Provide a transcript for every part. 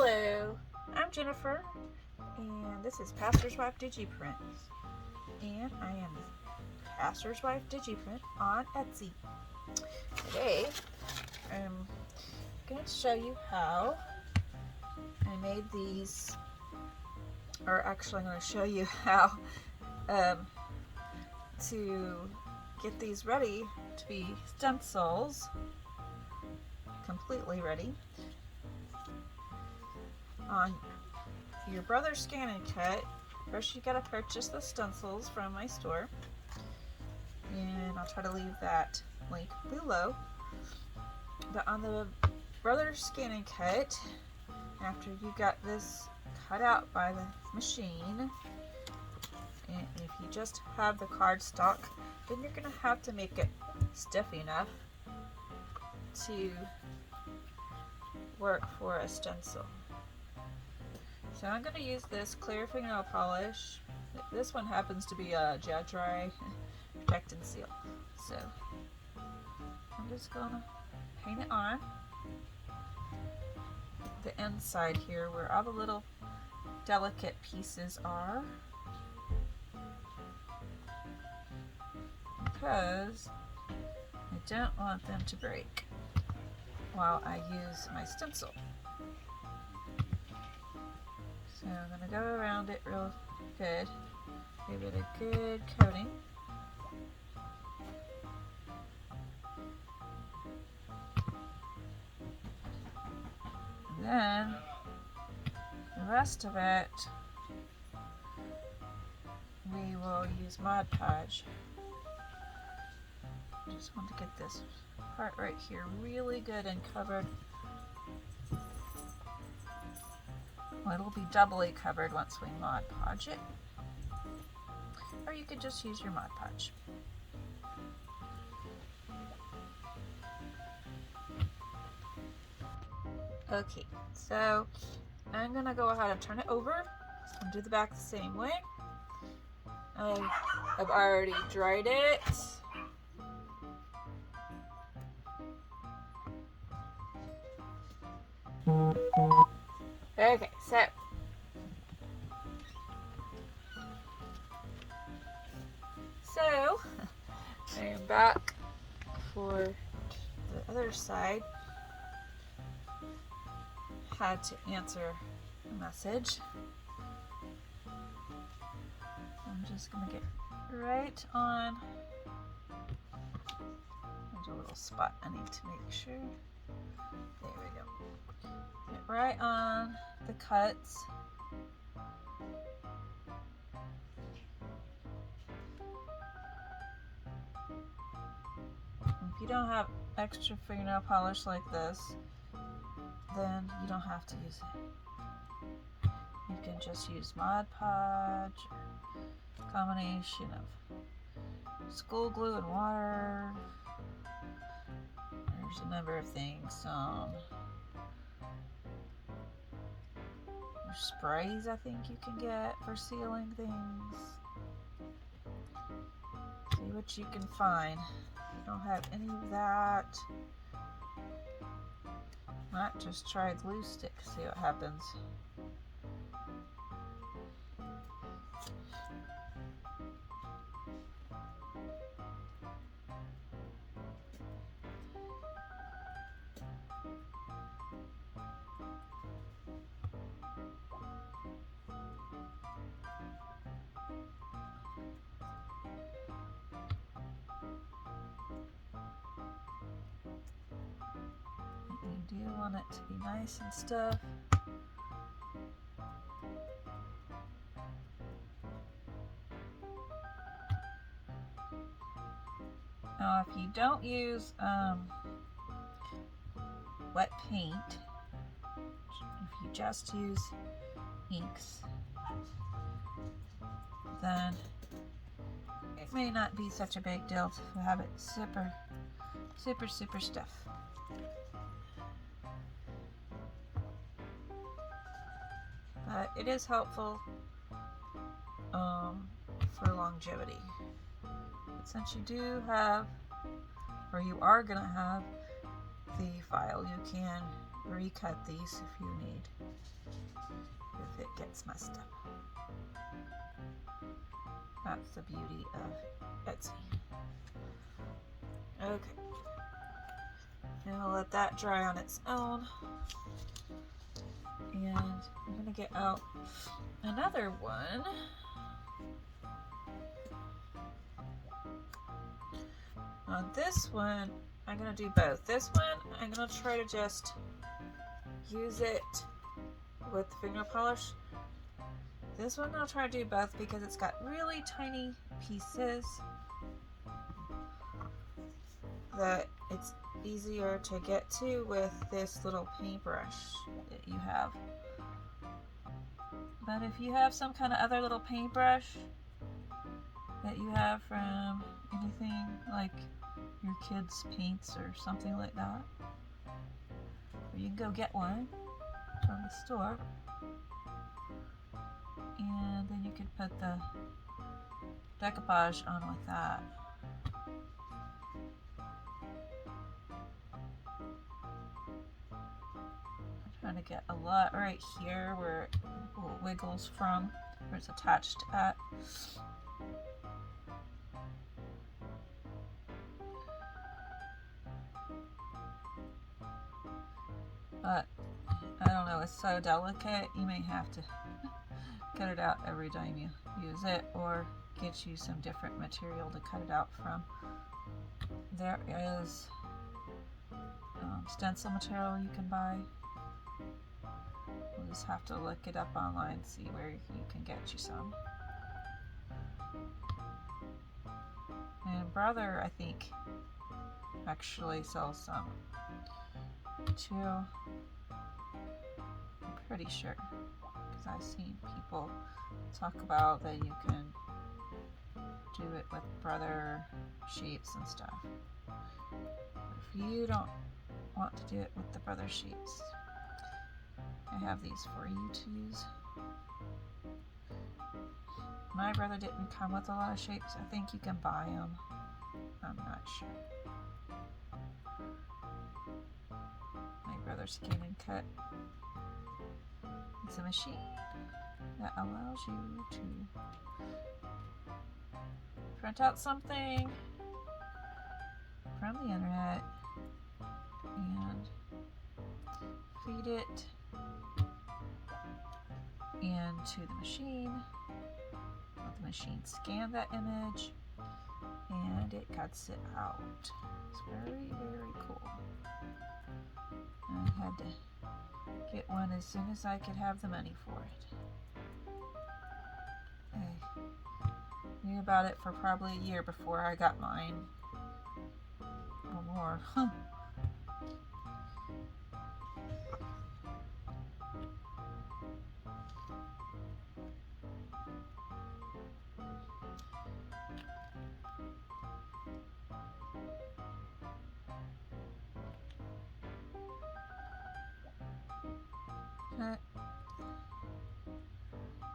Hello, I'm Jennifer, and this is Pastor's Wife DigiPrint, and I am Pastor's Wife DigiPrint on Etsy. Today, I'm going to show you how I made these, or actually I'm going to show you how to get these ready to be stencils, completely ready. On your Brother Scan and Cut, first you gotta purchase the stencils from my store, and I'll try to leave that link below. But on the Brother Scan and Cut, after you got this cut out by the machine, and if you just have the cardstock, then you're gonna have to make it stiff enough to work for a stencil. So I'm going to use this clear fingernail polish. This one happens to be a gel dry protect and seal. So I'm just going to paint it on the inside here where all the little delicate pieces are, because I don't want them to break while I use my stencil. So I'm going to go around it real good, give it a good coating. And then the rest of it, we will use Mod Podge. Just want to get this part right here really good and covered. Well, it'll be doubly covered once we Mod Podge it. Or you could just use your Mod Podge. Okay, so I'm going to go ahead and turn it over and do the back the same way. I've already dried it. Okay, so I am back for the other side. Had to answer a message. I'm just gonna get right on. There's a little spot I need to make sure. There we go. Get right on the cuts. If you don't have extra fingernail polish like this, then you don't have to use it. You can just use Mod Podge, or a combination of school glue and water. There's a number of things. There's sprays I think you can get for sealing things. See what you can find. If you don't have any of that, might just try a glue stick, see what happens. You do want it to be nice and stiff. Now if you don't use wet paint, if you just use inks, then it may not be such a big deal to have it super stiff. But it is helpful for longevity. But since you do have, or you are going to have the file, you can recut these if you need, if it gets messed up. That's the beauty of Etsy. Okay. And I'll let that dry on its own. And I'm going to get out another one. On this one, I'm going to do both. This one, I'm going to try to just use it with finger polish. This one, I'll try to do both because it's got really tiny pieces that it's easier to get to with this little paintbrush that you have. But if you have some kind of other little paintbrush that you have from anything like your kids' paints or something like that, or you can go get one from the store, and then you could put the decoupage on with that. I'm trying to get a lot right here where it wiggles from, where it's attached at. But I don't know, it's so delicate, you may have to cut it out every time you use it, or get you some different material to cut it out from. There is stencil material you can buy. You'll just have to look it up online, see where you can get you some. And Brother, I think, actually sells some too. I'm pretty sure, because I've seen people talk about that you can do it with Brother sheets and stuff. If you don't want to do it with the Brother sheets, I have these for you to use. My Brother didn't come with a lot of shapes. I think you can buy them. I'm not sure. My Brother Scan and Cut. It's a machine that allows you to print out something from the internet and feed it into the machine. Let the machine scan that image and it cuts it out. It's very, very cool. And I had to get one as soon as I could have the money for it. I knew about it for probably a year before I got mine. Or more.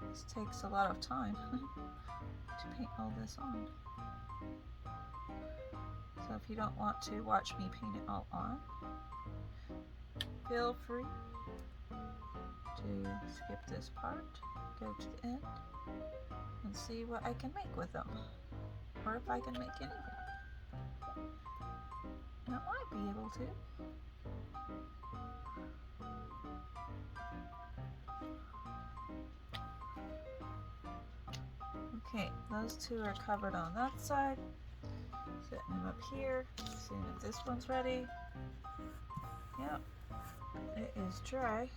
This takes a lot of time to paint all this on. So if you don't want to watch me paint it all on, feel free to skip this part, go to the end, and see what I can make with them, or if I can make anything. And I might be able to. Okay, those two are covered on that side. Setting them up here, seeing if this one's ready. Yep, it is dry.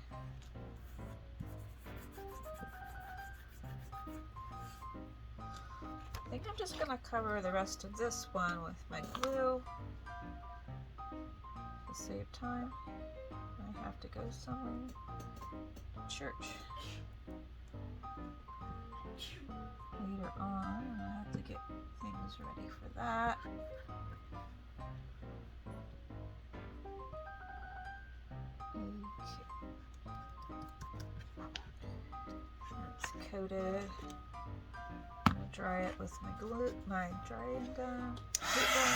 I think I'm just gonna cover the rest of this one with my glue to save time. I have to go somewhere. Church. Later on, I have to get things ready for that. Okay. It's coated. I'm gonna dry it with my glue, my drying gun, heat gun.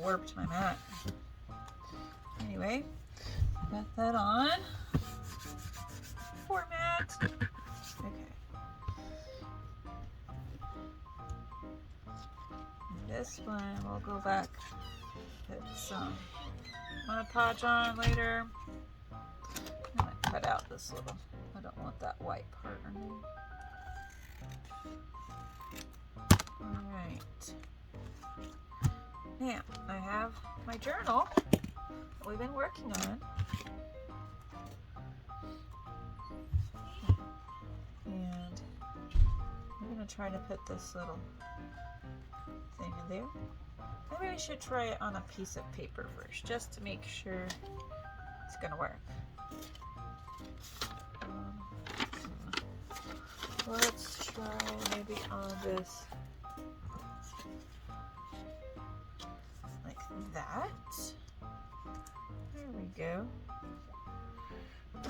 warped my mat. Anyway, got that on. Format. Okay. And this one we'll go back, put some Mod Podge on later. I'm gonna cut out this little, I don't want that white part underneath. Alright. Now, I have my journal that we've been working on. And I'm going to try to put this little thing in there. Maybe I should try it on a piece of paper first, just to make sure it's going to work. Let's try maybe on this, like that. There we go.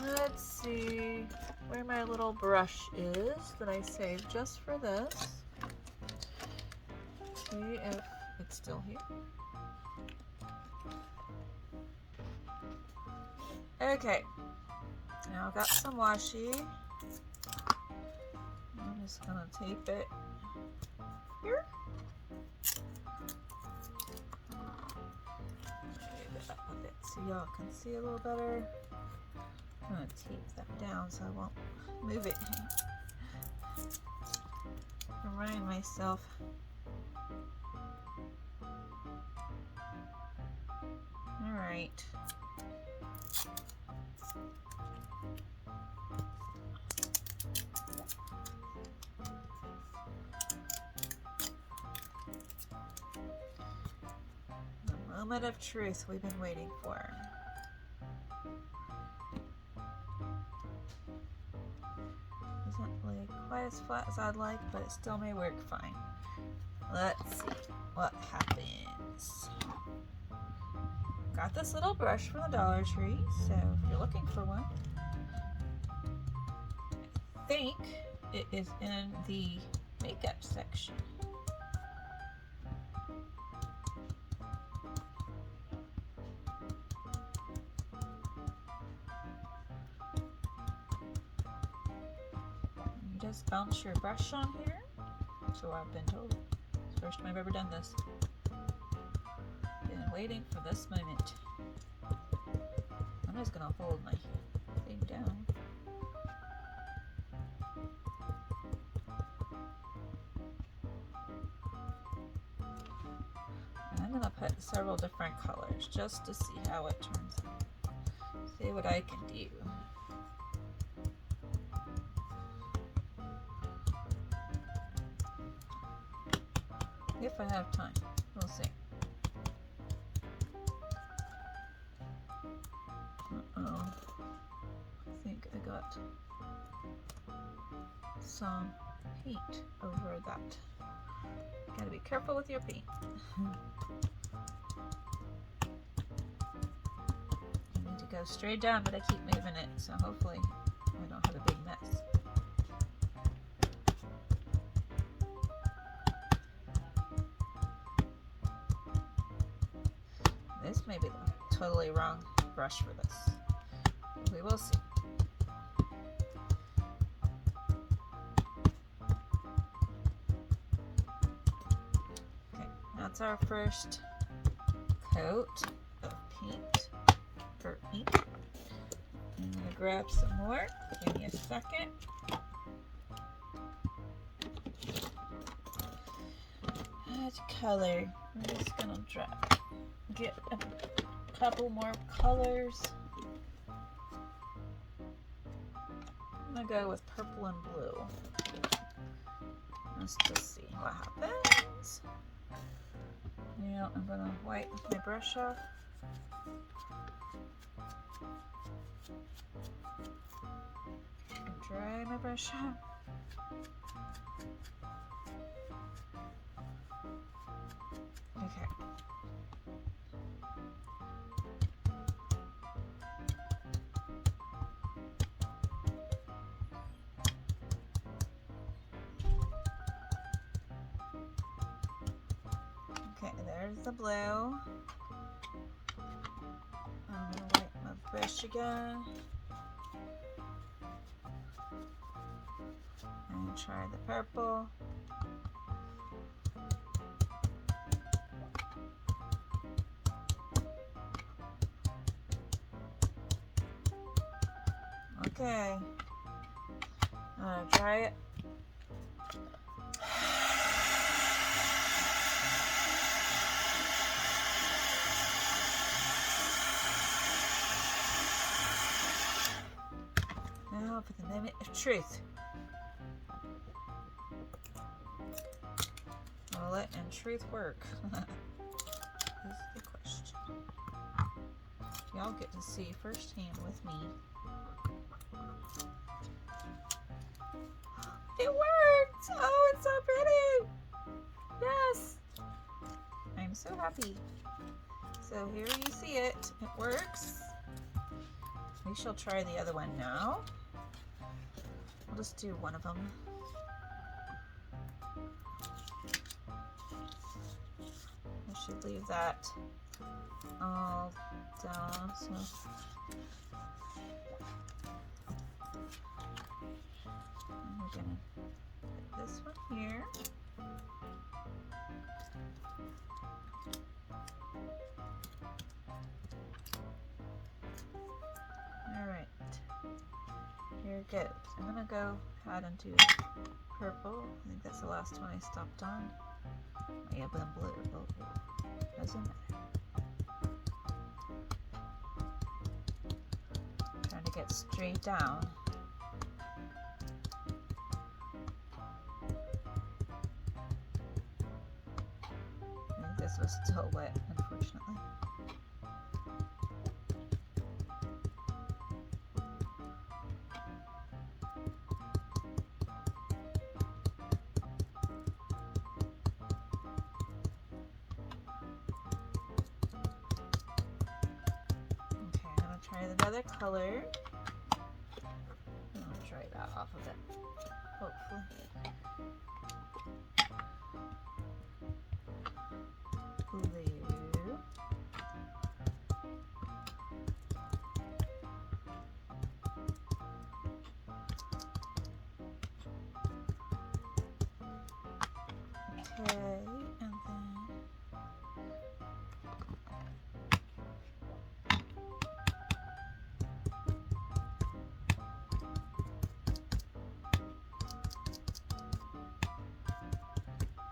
Let's see where my little brush is that I saved just for this. See if it's still here. Okay, now I've got some washi. I'm just gonna tape it here. Maybe up a bit so y'all can see a little better. I'm gonna tape that down so I won't move it. Remind myself. All right. The moment of truth we've been waiting for. Isn't like quite as flat as I'd like, but it still may work fine. Let's see what happens. Got this little brush from the Dollar Tree, so if you're looking for one, I think it is in the makeup section. You just bounce your brush on here, so I've been told. It's the first time I've ever done this. Been waiting for this moment. I'm just gonna hold my thing down. And I'm gonna put several different colors just to see how it turns out. See what I can do. If I have time, we'll see. Uh-oh. I think I got some paint over that. Gotta be careful with your paint. I need to go straight down, but I keep moving it, so hopefully I don't have a big mess. This may be the totally wrong brush for this. We will see. Okay, that's our first coat of paint for ink. I'm gonna grab some more. Give me a second. Add color. I'm just gonna get a couple more colors. I'm gonna go with purple and blue. Let's just see what happens. Now I'm gonna wipe my brush off. Dry my brush off. Okay. Okay, there's the blue. Twist again. And try the purple. Okay. Try it. Now for the moment of truth. Will it and truth work? Is the question. Y'all get to see firsthand with me. It worked! Oh, it's so pretty! Yes! I'm so happy. So here you see it. It works. We shall try the other one now. We'll just do one of them. We should leave that all down. So we're gonna put this one here. All right, here it goes. I'm gonna go ahead and do purple. I think that's the last one I stopped on. Oh, yeah, but blue. Doesn't matter. Trying to get straight down. I think this was still wet, unfortunately. Another color. I'll try that off of it, hopefully. Blue. Okay, and then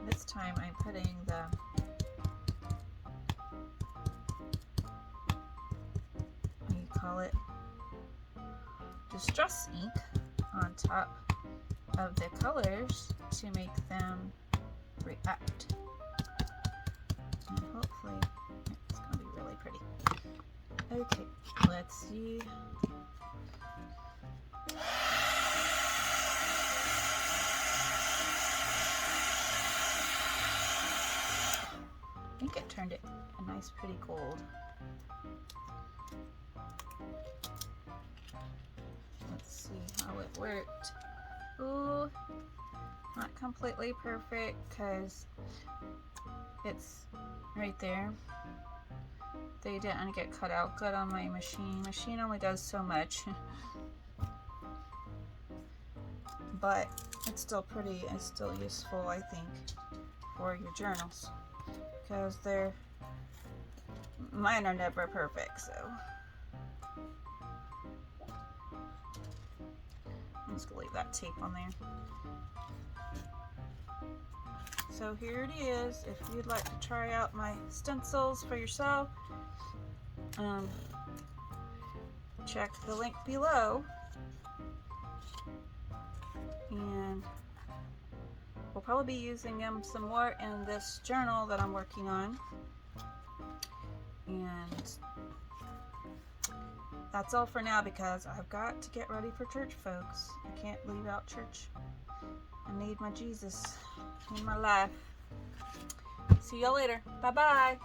this time I'm putting the what do you call it? Distress ink on top of the colors to make them react. And hopefully it's going to be really pretty. Okay, let's see. I think it turned it a nice pretty gold. Let's see how it worked. Ooh, not completely perfect because it's right there. They didn't get cut out good on my machine. Machine only does so much. But it's still pretty and still useful, I think, for your journals. Because mine are never perfect, so I'm just gonna leave that tape on there. So here it is. If you'd like to try out my stencils for yourself, check the link below, and we'll probably be using them some more in this journal that I'm working on. And that's all for now because I've got to get ready for church, folks. I can't leave out church. I need my Jesus in my life. See y'all later. Bye-bye.